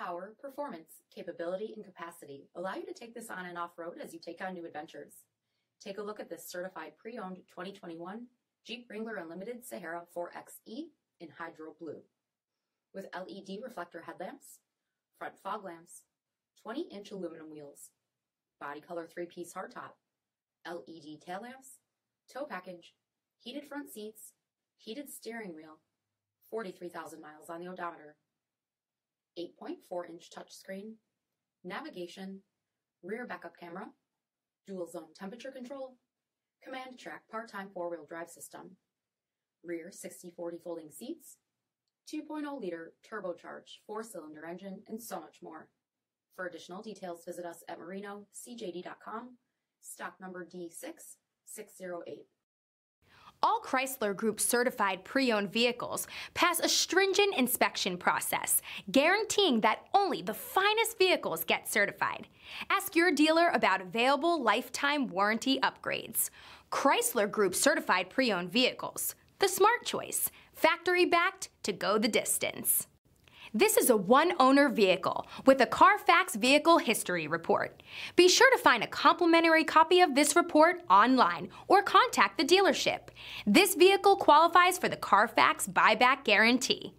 Power, performance, capability, and capacity allow you to take this on and off-road as you take on new adventures. Take a look at this certified pre-owned 2021 Jeep Wrangler Unlimited Sahara 4xe in Hydro Blue. With LED reflector headlamps, front fog lamps, 20-inch aluminum wheels, body color 3-piece hardtop, LED tail lamps, tow package, heated front seats, heated steering wheel, 43,000 miles on the odometer, 8.4-inch touchscreen, navigation, rear backup camera, dual zone temperature control, command track part-time 4-wheel drive system, rear 60/40 folding seats, 2.0-liter turbocharged 4-cylinder engine, and so much more. For additional details, visit us at marinocjd.com, stock number D6608. All Chrysler Group certified pre-owned vehicles pass a stringent inspection process, guaranteeing that only the finest vehicles get certified. Ask your dealer about available lifetime warranty upgrades. Chrysler Group certified pre-owned vehicles, the smart choice, factory-backed to go the distance. This is a one-owner vehicle with a CARFAX Vehicle History Report. Be sure to find a complimentary copy of this report online or contact the dealership. This vehicle qualifies for the CARFAX buyback guarantee.